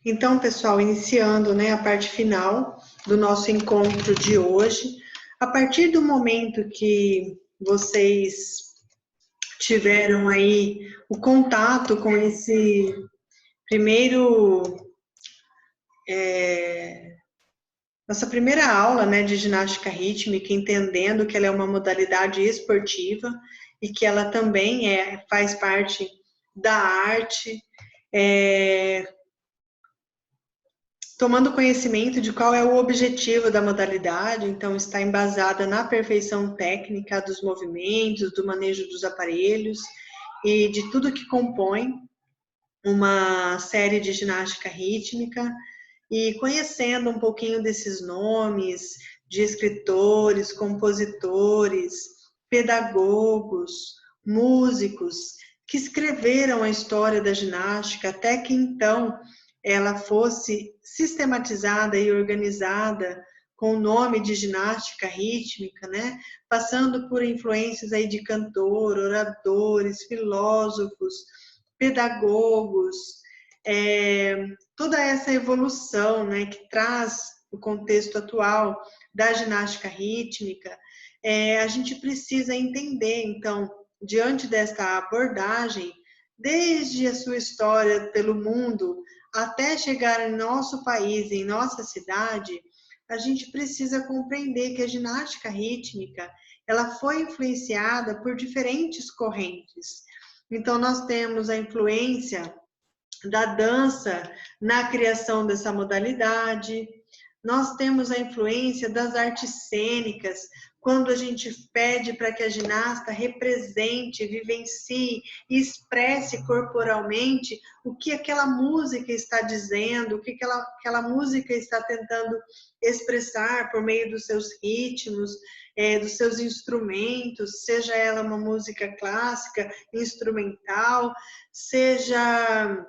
Então, pessoal, iniciando, né, a parte final do nosso encontro de hoje, a partir do momento que vocês tiveram aí o contato com esse primeiro, nossa primeira aula, né, de ginástica rítmica, entendendo que ela é uma modalidade esportiva e que ela também faz parte da arte, tomando conhecimento de qual é o objetivo da modalidade, então está embasada na perfeição técnica dos movimentos, do manejo dos aparelhos e de tudo que compõe uma série de ginástica rítmica, e conhecendo um pouquinho desses nomes de escritores, compositores, pedagogos, músicos que escreveram a história da ginástica até que então ela fosse sistematizada e organizada com o nome de ginástica rítmica, né? Passando por influências aí de cantor, oradores, filósofos, pedagogos, toda essa evolução, né, que traz o contexto atual da ginástica rítmica, a gente precisa entender, então, diante desta abordagem, desde a sua história pelo mundo, até chegar em nosso país, em nossa cidade, a gente precisa compreender que a ginástica rítmica, ela foi influenciada por diferentes correntes. Então, nós temos a influência da dança na criação dessa modalidade, nós temos a influência das artes cênicas, quando a gente pede para que a ginasta represente, vivencie e expresse corporalmente o que aquela música está dizendo, o que aquela música está tentando expressar por meio dos seus ritmos, dos seus instrumentos, seja ela uma música clássica, instrumental, seja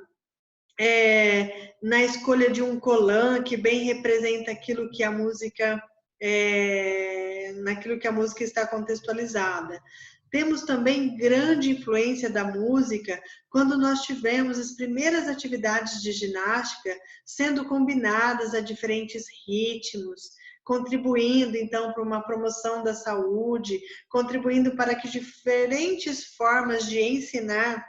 na escolha de um colã que bem representa aquilo que a música, naquilo que a música está contextualizada. Temos também grande influência da música quando nós tivemos as primeiras atividades de ginástica sendo combinadas a diferentes ritmos, contribuindo então para uma promoção da saúde, contribuindo para que diferentes formas de ensinar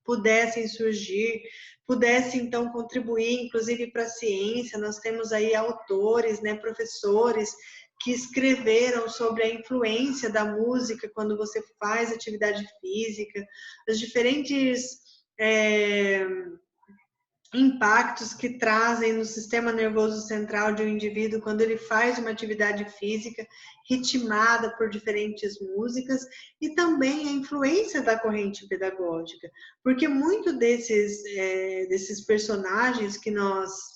pudessem surgir, pudesse então contribuir, inclusive para a ciência. Nós temos aí autores, né, professores que escreveram sobre a influência da música quando você faz atividade física, as diferentes impactos que trazem no sistema nervoso central de um indivíduo quando ele faz uma atividade física ritmada por diferentes músicas, e também a influência da corrente pedagógica, porque muito desses personagens que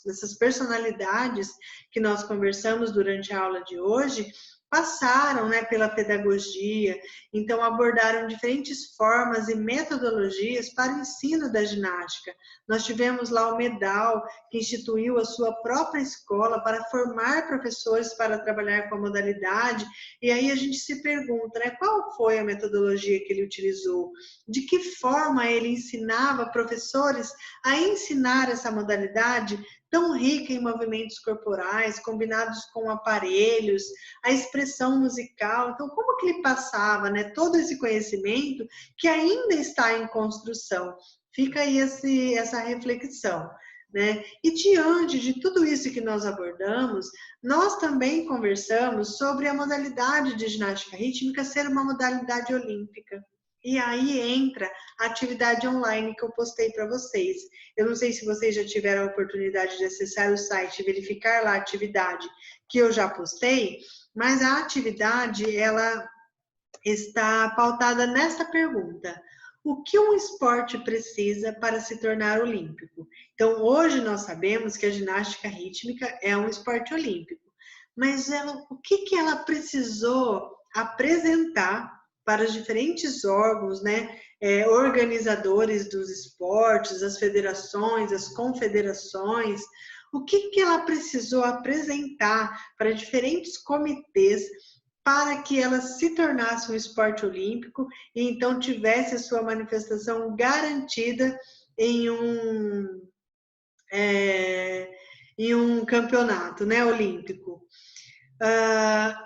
dessas personalidades que nós conversamos durante a aula de hoje, passaram, né, pela pedagogia, então abordaram diferentes formas e metodologias para o ensino da ginástica. Nós tivemos lá o MEDAL, que instituiu a sua própria escola para formar professores para trabalhar com a modalidade, e aí a gente se pergunta, né, qual foi a metodologia que ele utilizou? De que forma ele ensinava professores a ensinar essa modalidade tão rica em movimentos corporais, combinados com aparelhos, a expressão musical? Então, como que ele passava, né, todo esse conhecimento que ainda está em construção? Fica aí essa reflexão, né? E diante de tudo isso que nós abordamos, nós também conversamos sobre a modalidade de ginástica rítmica ser uma modalidade olímpica. E aí entra a atividade online que eu postei para vocês. Eu não sei se vocês já tiveram a oportunidade de acessar o site e verificar lá a atividade que eu já postei, mas a atividade, ela está pautada nessa pergunta: o que um esporte precisa para se tornar olímpico? Então, hoje nós sabemos que a ginástica rítmica é um esporte olímpico, mas o que ela precisou apresentar para os diferentes órgãos, né, organizadores dos esportes, as federações, as confederações, o que ela precisou apresentar para diferentes comitês para que ela se tornasse um esporte olímpico e então tivesse a sua manifestação garantida em em um campeonato, né, olímpico.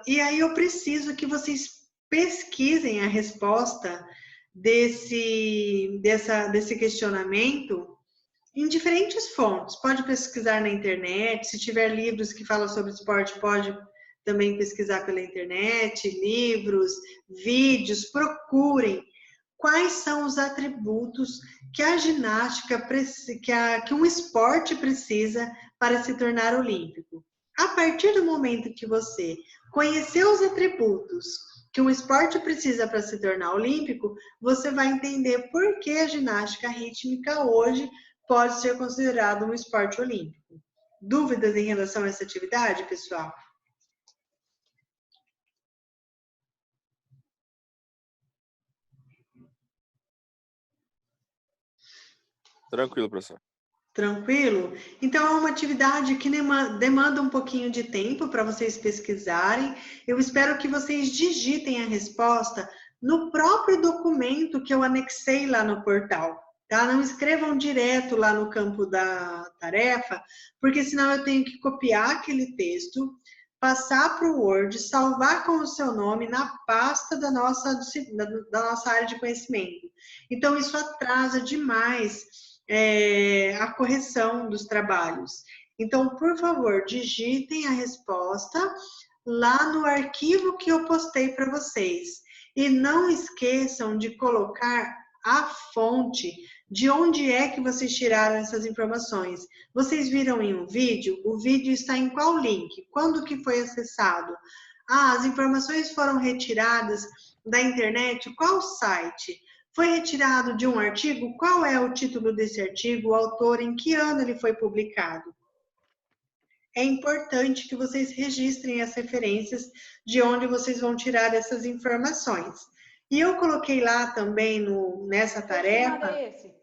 E aí eu preciso que vocês pesquisem a resposta desse questionamento em diferentes fontes. Pode pesquisar na internet, se tiver livros que falam sobre esporte, pode também pesquisar pela internet, livros, vídeos, procurem quais são os atributos que a ginástica, que um esporte precisa para se tornar olímpico. A partir do momento que você conhecer os atributos que um esporte precisa para se tornar olímpico, você vai entender por que a ginástica rítmica hoje pode ser considerado um esporte olímpico. Dúvidas em relação a essa atividade, pessoal? Tranquilo, professor. Tranquilo? Então, é uma atividade que demanda um pouquinho de tempo para vocês pesquisarem. Eu espero que vocês digitem a resposta no próprio documento que eu anexei lá no portal. Tá? Não escrevam direto lá no campo da tarefa, porque senão eu tenho que copiar aquele texto, passar para o Word, salvar com o seu nome na pasta da nossa área de conhecimento. Então, isso atrasa demais a correção dos trabalhos. Então, por favor, digitem a resposta lá no arquivo que eu postei para vocês. E não esqueçam de colocar a fonte de onde é que vocês tiraram essas informações. Vocês viram em um vídeo? O vídeo está em qual link? Quando que foi acessado? As informações foram retiradas da internet? Qual site? Foi retirado de um artigo? Qual é o título desse artigo? O autor? Em que ano ele foi publicado? É importante que vocês registrem as referências de onde vocês vão tirar essas informações. E eu coloquei lá também nessa tarefa... É esse?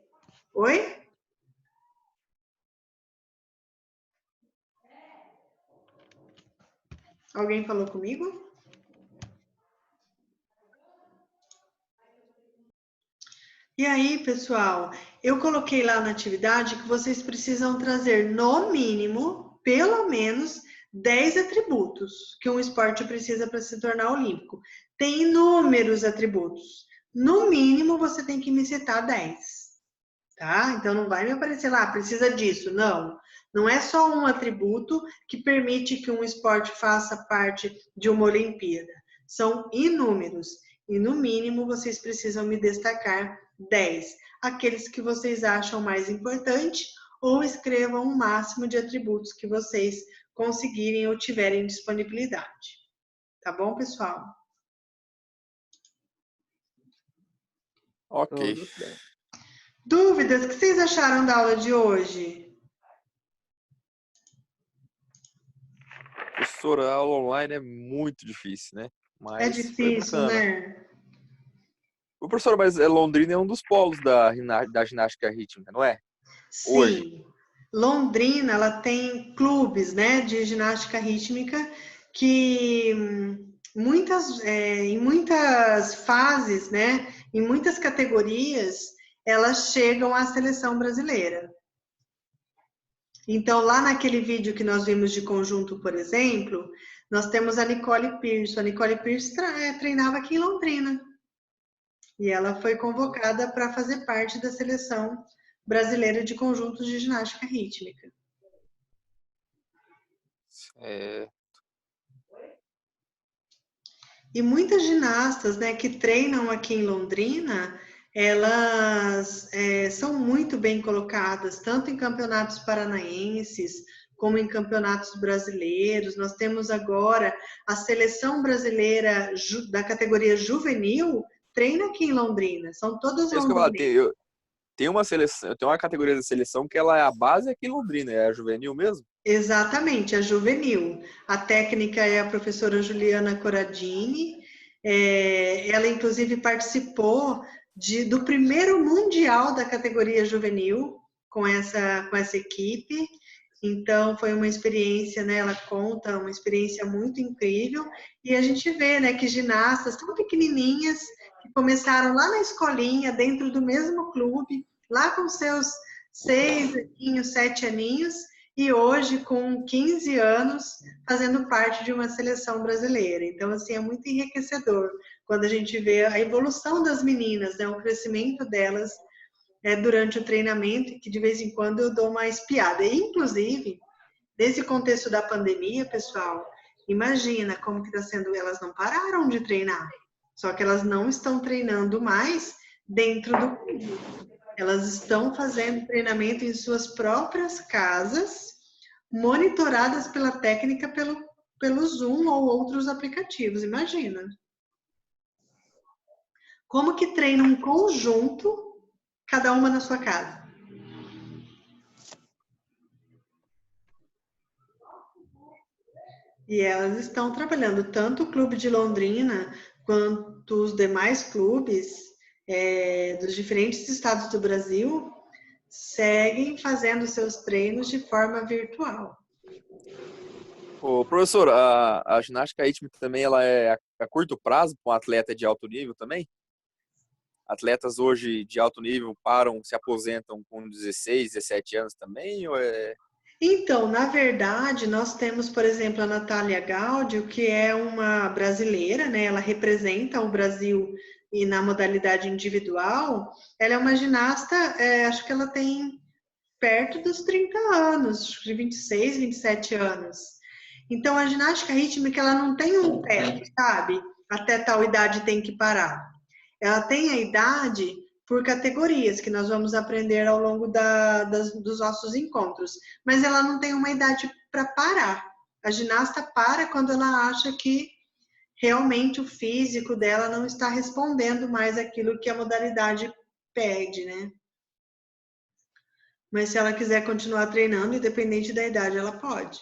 Oi? Alguém falou comigo? E aí, pessoal, eu coloquei lá na atividade que vocês precisam trazer, no mínimo, pelo menos 10 atributos que um esporte precisa para se tornar olímpico. Tem inúmeros atributos. No mínimo, você tem que me citar 10. Tá? Então, não vai me aparecer lá, precisa disso. Não. Não é só um atributo que permite que um esporte faça parte de uma Olimpíada. São inúmeros. E, no mínimo, vocês precisam me destacar 10. Aqueles que vocês acham mais importante, ou escrevam o máximo de atributos que vocês conseguirem ou tiverem disponibilidade. Tá bom, pessoal? Ok. Dúvidas? O que vocês acharam da aula de hoje? Professora, a aula online é muito difícil, né? Mas É difícil, né? O professor, mas Londrina é um dos polos da ginástica rítmica, não é? Sim. Hoje. Londrina, ela tem clubes, né, de ginástica rítmica que em muitas fases, né, em muitas categorias, elas chegam à seleção brasileira. Então, lá naquele vídeo que nós vimos de conjunto, por exemplo, nós temos a Nicole Pearson. A Nicole Pearson treinava aqui em Londrina. E ela foi convocada para fazer parte da seleção brasileira de conjuntos de ginástica rítmica. E muitas ginastas, né, que treinam aqui em Londrina, elas são muito bem colocadas, tanto em campeonatos paranaenses, como em campeonatos brasileiros. Nós temos agora a seleção brasileira da categoria juvenil, treina aqui em Londrina, são todas londrinas. Tem uma seleção, tem uma categoria de seleção que ela é a base aqui em Londrina, é a juvenil mesmo? Exatamente, a juvenil. A técnica é a professora Juliana Corradini. Ela, inclusive, participou do primeiro mundial da categoria juvenil com essa equipe. Então, foi uma experiência, né? Ela conta uma experiência muito incrível. E a gente vê, né, que ginastas tão pequenininhas que começaram lá na escolinha, dentro do mesmo clube, lá com seus 6 aninhos, 7 aninhos, e hoje com 15 anos fazendo parte de uma seleção brasileira. Então, assim, é muito enriquecedor quando a gente vê a evolução das meninas, né, o crescimento delas durante o treinamento, que de vez em quando eu dou uma espiada. E, inclusive, nesse contexto da pandemia, pessoal, imagina como que está sendo, elas não pararam de treinar, só que elas não estão treinando mais dentro do clube. Elas estão fazendo treinamento em suas próprias casas, monitoradas pela técnica pelo Zoom ou outros aplicativos. Imagina. Como que treina um conjunto, cada uma na sua casa? E elas estão trabalhando, tanto o Clube de Londrina quanto os demais clubes dos diferentes estados do Brasil seguem fazendo seus treinos de forma virtual. Ô, professor, a ginástica rítmica também ela é a curto prazo para um atleta de alto nível também? Atletas hoje de alto nível param, se aposentam com 16, 17 anos também? Ou é... Então, na verdade, nós temos, por exemplo, a Natália Gaudio, que é uma brasileira, né? Ela representa o Brasil e na modalidade individual. Ela é uma ginasta, acho que ela tem perto dos 30 anos, de 26, 27 anos. Então, a ginástica rítmica, ela não tem um teto, sabe? Até tal idade tem que parar. Ela tem a idade por categorias, que nós vamos aprender ao longo dos nossos encontros. Mas ela não tem uma idade para parar. A ginasta para quando ela acha que realmente o físico dela não está respondendo mais aquilo que a modalidade pede, né? Mas se ela quiser continuar treinando, independente da idade, ela pode.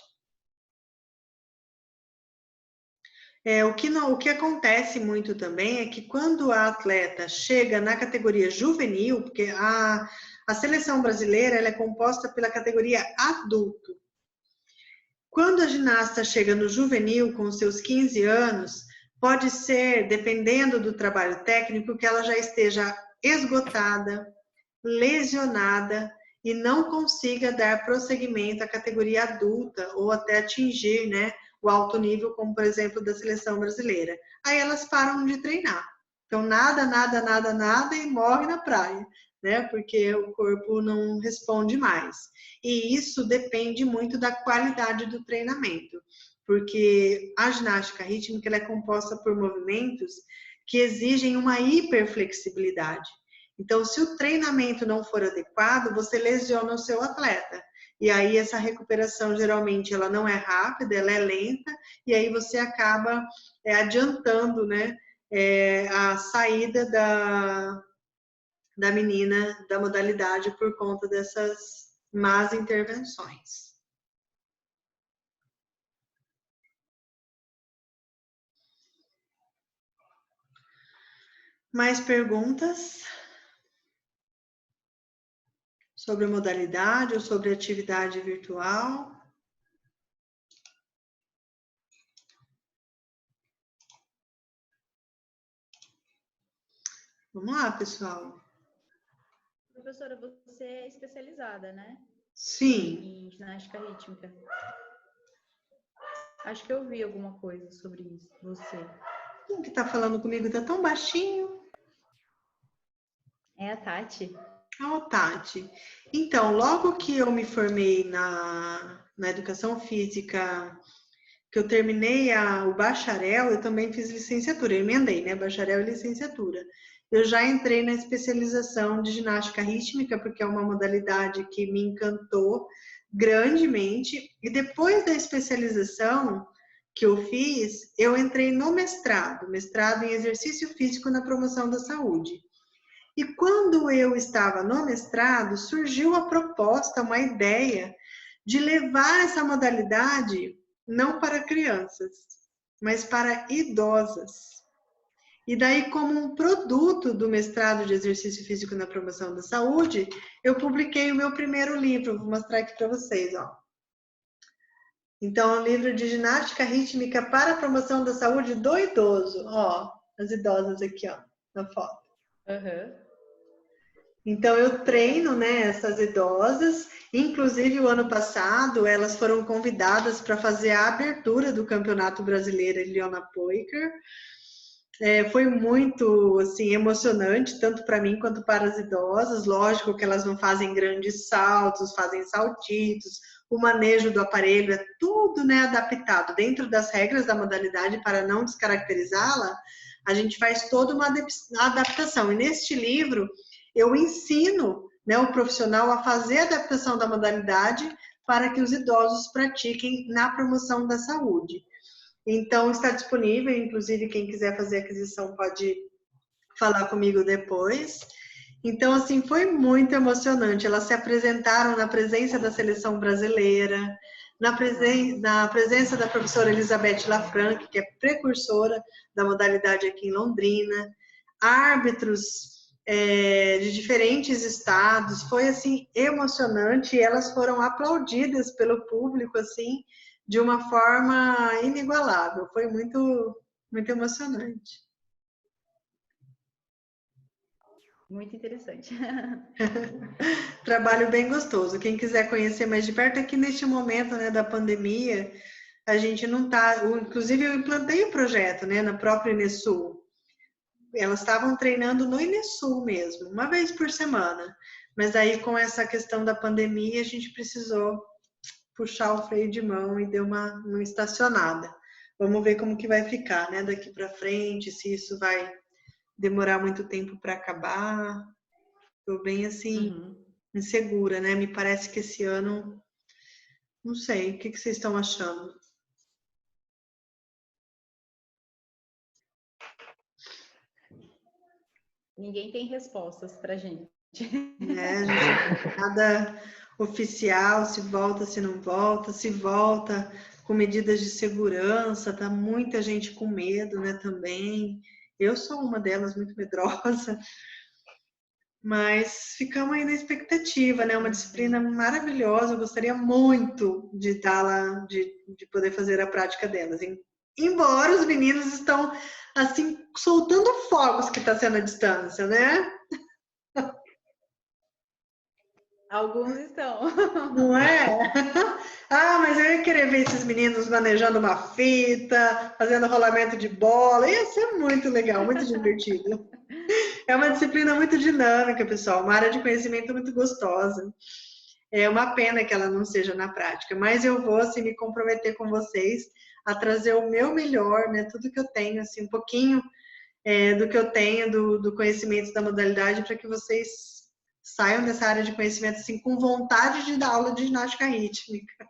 O que acontece muito também é que quando a atleta chega na categoria juvenil, porque a seleção brasileira ela é composta pela categoria adulto. Quando a ginasta chega no juvenil com seus 15 anos, pode ser, dependendo do trabalho técnico, que ela já esteja esgotada, lesionada e não consiga dar prosseguimento à categoria adulta ou até atingir, né, o alto nível, como por exemplo da seleção brasileira. Aí elas param de treinar. Então nada, nada, nada, nada e morre na praia, né? Porque o corpo não responde mais. E isso depende muito da qualidade do treinamento, porque a ginástica rítmica ela é composta por movimentos que exigem uma hiperflexibilidade. Então, se o treinamento não for adequado, você lesiona o seu atleta. E aí essa recuperação geralmente ela não é rápida, ela é lenta, e aí você acaba adiantando, né, a saída da menina da modalidade por conta dessas más intervenções. Mais perguntas sobre a modalidade ou sobre a atividade virtual? Vamos lá, pessoal. Professora, você é especializada, né? Sim. Em ginástica rítmica. Acho que eu vi alguma coisa sobre isso, você. Quem que tá falando comigo? Tá tão baixinho. É a Tati. Tati. Então, logo que eu me formei na educação física, que eu terminei o bacharel, eu também fiz licenciatura, eu emendei, né? Bacharel e licenciatura. Eu já entrei na especialização de ginástica rítmica, porque é uma modalidade que me encantou grandemente. E depois da especialização que eu fiz, eu entrei no mestrado em exercício físico na promoção da saúde. E quando eu estava no mestrado, surgiu a proposta, uma ideia de levar essa modalidade não para crianças, mas para idosas. E daí, como um produto do mestrado de exercício físico na promoção da saúde, eu publiquei o meu primeiro livro, vou mostrar aqui para vocês, ó. Então, é um livro de ginástica rítmica para a promoção da saúde do idoso, ó, as idosas aqui, ó, na foto. Uhum. Então, eu treino, né, essas idosas. Inclusive, o ano passado, elas foram convidadas para fazer a abertura do Campeonato Brasileiro Eliona Poiker. Foi muito, assim, emocionante, tanto para mim quanto para as idosas. Lógico que elas não fazem grandes saltos, fazem saltitos. O manejo do aparelho é tudo, né, adaptado dentro das regras da modalidade para não descaracterizá-la. A gente faz toda uma adaptação. E neste livro, eu ensino, né, o profissional a fazer a adaptação da modalidade para que os idosos pratiquem na promoção da saúde. Então, está disponível, inclusive quem quiser fazer aquisição pode falar comigo depois. Então, assim, foi muito emocionante. Elas se apresentaram na presença da seleção brasileira, na presença da professora Elizabeth Lafranc, que é precursora da modalidade aqui em Londrina, árbitros de diferentes estados. Foi, assim, emocionante e elas foram aplaudidas pelo público, assim, de uma forma inigualável. Foi muito, muito emocionante. Muito interessante. Trabalho bem gostoso. Quem quiser conhecer mais de perto, aqui neste momento, né, da pandemia, a gente não tá. Inclusive, eu implantei o projeto, né, na própria Inesul. Elas estavam treinando no Inesul mesmo, uma vez por semana. Mas aí, com essa questão da pandemia, a gente precisou puxar o freio de mão e deu uma estacionada. Vamos ver como que vai ficar, né, daqui para frente, se isso vai demorar muito tempo para acabar. Estou bem assim Uhum. insegura, né? Me parece que esse ano, não sei, o que vocês estão achando? Ninguém tem respostas pra gente. Né? A gente não tem nada oficial, se volta, se não volta, se volta com medidas de segurança, tá muita gente com medo, né, também. Eu sou uma delas, muito medrosa, mas ficamos aí na expectativa, né? Uma disciplina maravilhosa, eu gostaria muito de dá-la, de poder fazer a prática delas. Embora os meninos estão, assim, soltando fogos que está sendo a distância, né? Alguns estão. Não é? Ah, mas eu ia querer ver esses meninos manejando uma fita, fazendo rolamento de bola. Ia ser muito legal, muito divertido. É uma disciplina muito dinâmica, pessoal, uma área de conhecimento muito gostosa. É uma pena que ela não seja na prática, mas eu vou assim, me comprometer com vocês a trazer o meu melhor, né? Tudo que eu tenho, assim, um pouquinho do que eu tenho do conhecimento da modalidade para que vocês saiam dessa área de conhecimento assim com vontade de dar aula de ginástica rítmica.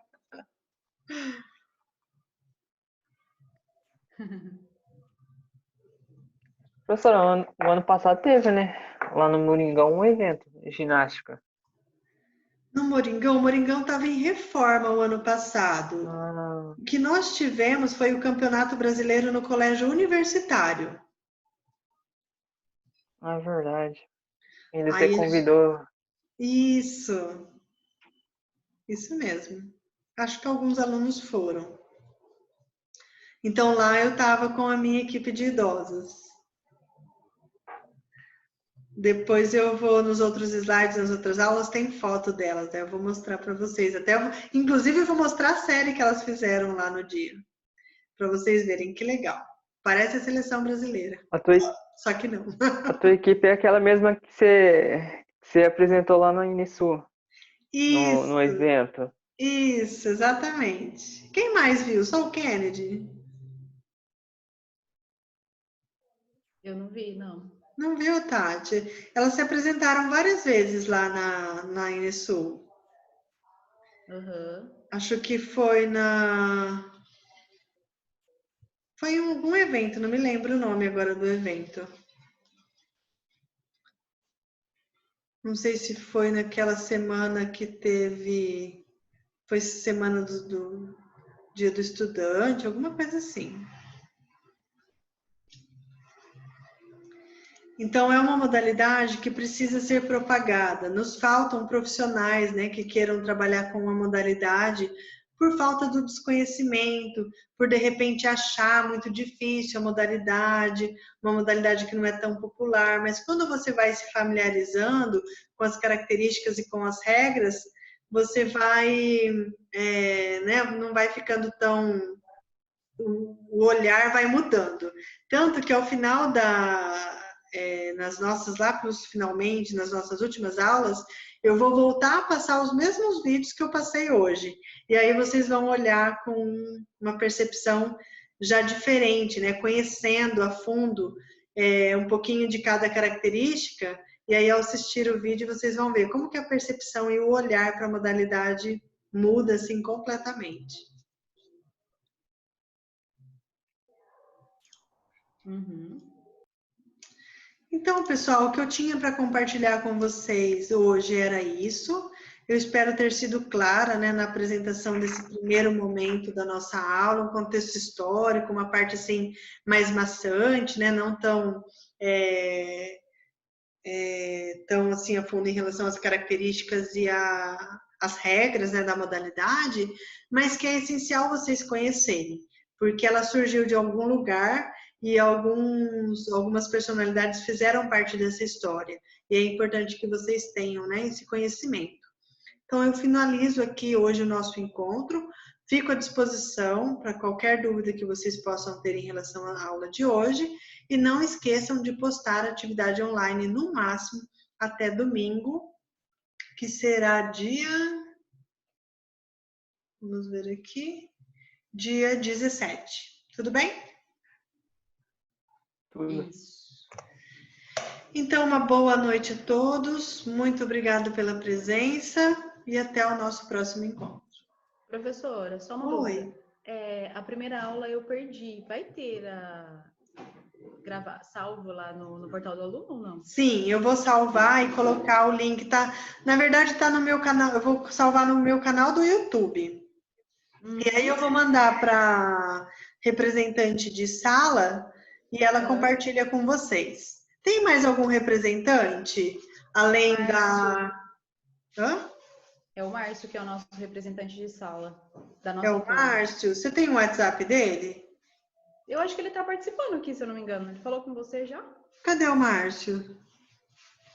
Professora, o ano passado teve, né? Lá no Moringão um evento de ginástica. No Moringão, o Moringão estava em reforma o ano passado. Ah, O que nós tivemos foi o Campeonato Brasileiro no Colégio Universitário. é verdade. Ainda você Aí, convidou. isso mesmo. Acho que alguns alunos foram. Então lá eu estava com a minha equipe de idosos. Depois eu vou nos outros slides, nas outras aulas, tem foto delas, né? Eu vou mostrar para vocês. Inclusive, eu vou mostrar a série que elas fizeram lá no dia, para vocês verem que legal. Parece a seleção brasileira, A tua, só que não. a tua equipe é aquela mesma que você apresentou lá no Inisul, no Isso, evento. isso, exatamente. Quem mais viu? Só o Kennedy? Eu não vi, não. Não viu, Tati? Elas se apresentaram várias vezes lá na Inesul. Uhum. Acho que foi Foi em algum evento, não me lembro o nome agora do evento. Não sei se foi naquela semana que teve. Foi semana do Dia do Estudante, alguma coisa assim. Então, é uma modalidade que precisa ser propagada. Nos faltam profissionais, né, que queiram trabalhar com uma modalidade, por falta do desconhecimento, por de repente achar muito difícil a modalidade, uma modalidade que não é tão popular, mas quando você vai se familiarizando com as características e com as regras, você vai, né, não vai ficando tão... O olhar vai mudando. Tanto que ao final nas nossas, lá pros finalmente, nas nossas últimas aulas, eu vou voltar a passar os mesmos vídeos que eu passei hoje. E aí vocês vão olhar com uma percepção já diferente, né? Conhecendo a fundo um pouquinho de cada característica. E aí, ao assistir o vídeo, vocês vão ver como que a percepção e o olhar para a modalidade muda, assim, completamente. Uhum. Então, pessoal, o que eu tinha para compartilhar com vocês hoje era isso. Eu espero ter sido clara, né, na apresentação desse primeiro momento da nossa aula, um contexto histórico, uma parte assim mais maçante, né, não tão tão assim a fundo em relação às características e às regras, né, da modalidade, mas que é essencial vocês conhecerem, porque ela surgiu de algum lugar e algumas personalidades fizeram parte dessa história. E é importante que vocês tenham, né, esse conhecimento. Então, eu finalizo aqui hoje o nosso encontro. Fico à disposição para qualquer dúvida que vocês possam ter em relação à aula de hoje. E não esqueçam de postar a atividade online no máximo até domingo, que será dia... Vamos ver aqui. Dia 17. Tudo bem? Tudo. Isso. Então, uma boa noite a todos. Muito obrigada pela presença e até o nosso próximo encontro. Professora, só uma Oi. dúvida. A primeira aula eu perdi. Vai ter salvo lá no portal do aluno ou não? Sim, eu vou salvar e colocar o link. Tá, na verdade, está no meu canal. Eu vou salvar no meu canal do YouTube. E aí eu vou mandar para representante de sala e ela compartilha com vocês. Tem mais algum representante além da... Hã? É o Márcio, que é o nosso representante de sala da É nossa o turma. Márcio? Você tem o WhatsApp dele? Eu acho que ele tá participando aqui, se eu não me engano. Ele falou com você já? Cadê o Márcio?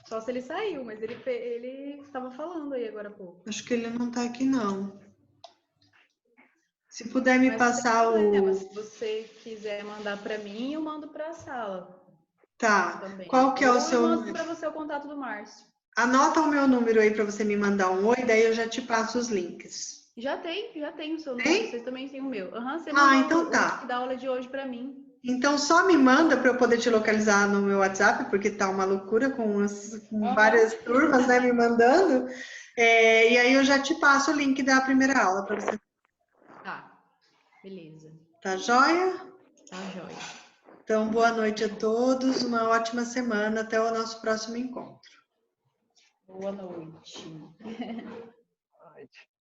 Só se ele saiu, mas ele estava falando aí agora há pouco. Acho que ele não tá aqui, não. Se puder me Mas passar não tem problema. o... Se você quiser mandar para mim, eu mando para a sala. Tá. Também. Qual que é o Ou seu... eu mando para você o contato do Márcio. Anota o meu número aí para você me mandar um oi, daí eu já te passo os links. Já tem o seu número. Tem? Vocês também têm o meu. Você Então mandou tá. o link da aula de hoje para mim. Então só me manda para eu poder te localizar no meu WhatsApp, porque tá uma loucura com várias turmas, né, me mandando. E aí eu já te passo o link da primeira aula para você. Tá. Beleza. Tá joia? Tá joia. Então, boa noite a todos, uma ótima semana, até o nosso próximo encontro. Boa noite. Boa noite.